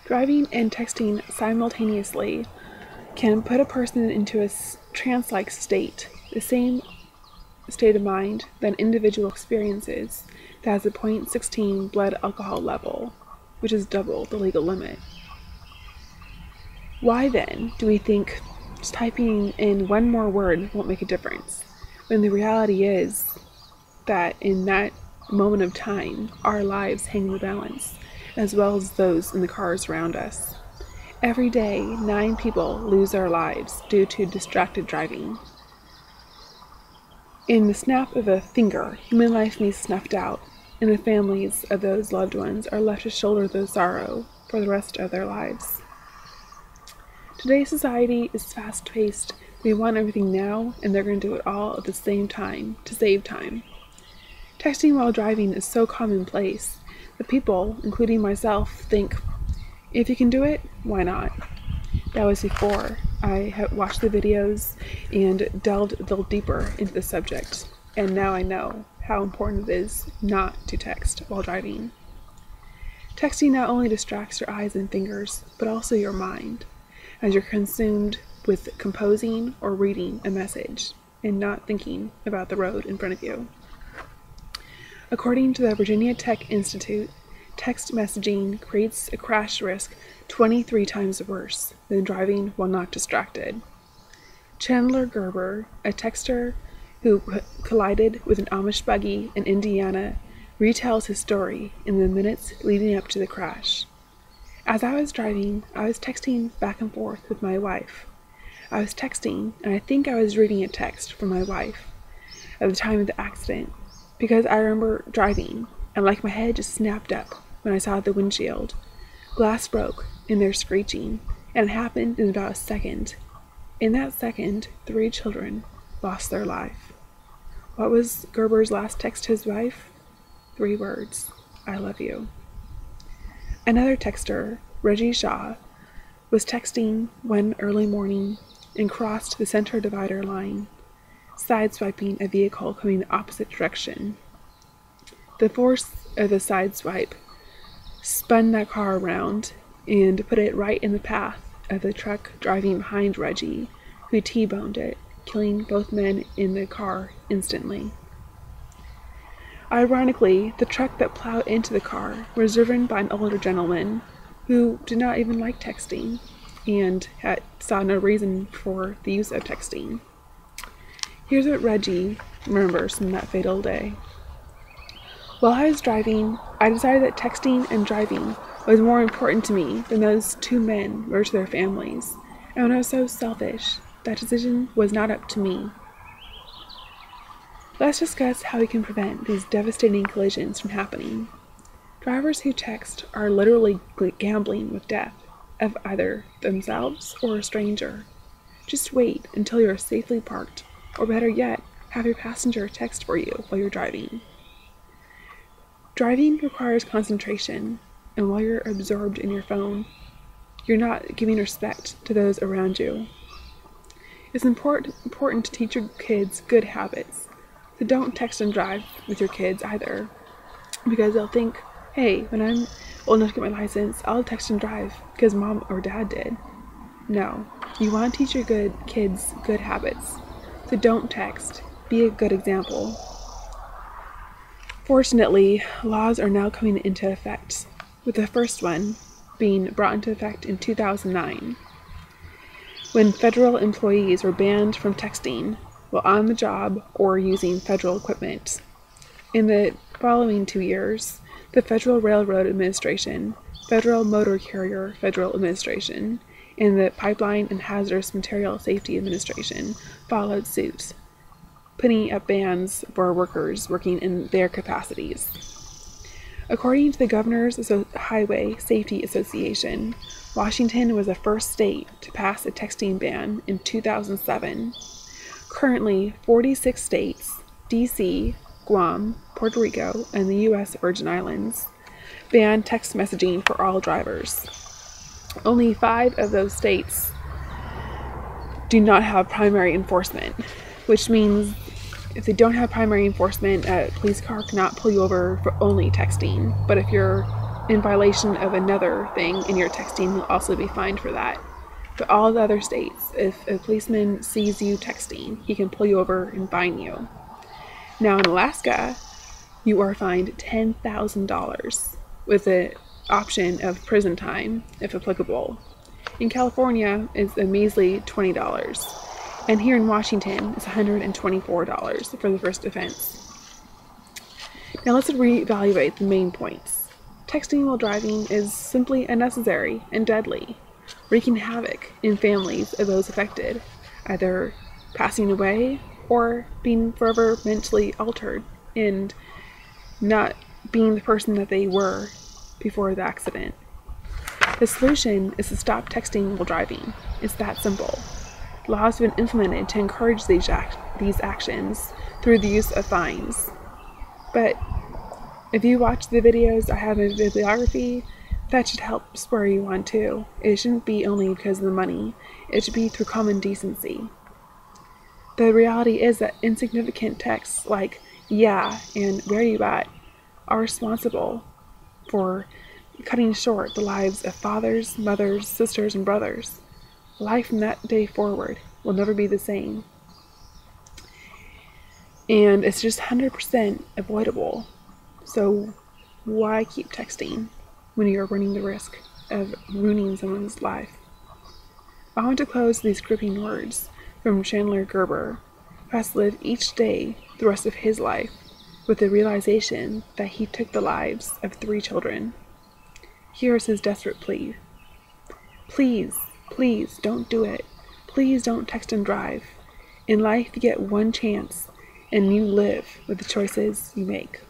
Driving and texting simultaneously can put a person into a trance-like state, the same state of mind that an individual experiences that has a 0.16 blood alcohol level, which is double the legal limit. Why then do we think just typing in one more word won't make a difference, when the reality is that in that moment of time, our lives hang in the balance, as well as those in the cars around us. Every day, 9 people lose their lives due to distracted driving. In the snap of a finger, human life may be snuffed out, and the families of those loved ones are left to shoulder the sorrow for the rest of their lives. Today's society is fast-paced. They want everything now, and they're going to do it all at the same time to save time. Texting while driving is so commonplace that people, including myself, think, if you can do it, why not? That was before I had watched the videos and delved a little deeper into the subject, and now I know how important it is not to text while driving. Texting not only distracts your eyes and fingers, but also your mind, as you're consumed with composing or reading a message and not thinking about the road in front of you. According to the Virginia Tech Institute, text messaging creates a crash risk 23 times worse than driving while not distracted. Chandler Gerber, a texter who collided with an Amish buggy in Indiana, retells his story in the minutes leading up to the crash. As I was driving, I was texting back and forth with my wife. I was texting, and I think I was reading a text from my wife at the time of the accident, because I remember driving, and like my head just snapped up when I saw the windshield. Glass broke, and there's screeching, and it happened in about a second. In that second, 3 children lost their life. What was Gerber's last text to his wife? 3 words: I love you. Another texter, Reggie Shaw, was texting one early morning and crossed the center divider line, sideswiping a vehicle coming the opposite direction. The force of the sideswipe spun that car around and put it right in the path of the truck driving behind Reggie, who T-boned it, killing both men in the car instantly. Ironically, the truck that plowed into the car was driven by an older gentleman who did not even like texting and saw no reason for the use of texting. Here's what Reggie remembers from that fatal day. While I was driving, I decided that texting and driving was more important to me than those 2 men were to their families, and when I was so selfish, that decision was not up to me. Let's discuss how we can prevent these devastating collisions from happening. Drivers who text are literally gambling with death of either themselves or a stranger. Just wait until you're safely parked, or better yet, have your passenger text for you while you're driving. Driving requires concentration, and while you're absorbed in your phone, you're not giving respect to those around you. It's important to teach your kids good habits. So don't text and drive with your kids either, because they'll think, hey, when I'm old enough to get my license, I'll text and drive because mom or dad did. No, you want to teach your kids good habits. So don't text. Be a good example. Fortunately, laws are now coming into effect, with the first one being brought into effect in 2009, when federal employees were banned from texting while on the job or using federal equipment. In the following 2 years, the Federal Railroad Administration, Federal Motor Carrier Federal Administration, and the Pipeline and Hazardous Material Safety Administration followed suit, putting up bans for workers working in their capacities. According to the Governor's Highway Safety Association, Washington was the first state to pass a texting ban in 2007. Currently, 46 states, D.C., Guam, Puerto Rico, and the U.S. Virgin Islands ban text messaging for all drivers. Only 5 of those states do not have primary enforcement, which means if they don't have primary enforcement, a police car cannot pull you over for only texting. But if you're in violation of another thing in your texting, you'll also be fined for that. But all the other states, if a policeman sees you texting, he can pull you over and fine you. Now in Alaska, you are fined $10,000 with the option of prison time, if applicable. In California, it's a measly $20. And here in Washington, it's $124 for the first offense. Now let's reevaluate the main points. Texting while driving is simply unnecessary and deadly, wreaking havoc in families of those affected, either passing away or being forever mentally altered and not being the person that they were before the accident. The solution is to stop texting while driving. It's that simple. Laws have been implemented to encourage these actions through the use of fines. But if you watch the videos I have in bibliography, that should help spur you on too. It shouldn't be only because of the money. It should be through common decency. The reality is that insignificant texts like "yeah" and "where are you at" are responsible for cutting short the lives of fathers, mothers, sisters, and brothers. Life from that day forward will never be the same. And it's just 100% avoidable. So why keep texting when you're running the risk of ruining someone's life? I want to close with these gripping words from Chandler Gerber, who has to live each day the rest of his life with the realization that he took the lives of 3 children. Here is his desperate plea. Please, please don't do it. Please don't text and drive. In life, you get one chance, and you live with the choices you make.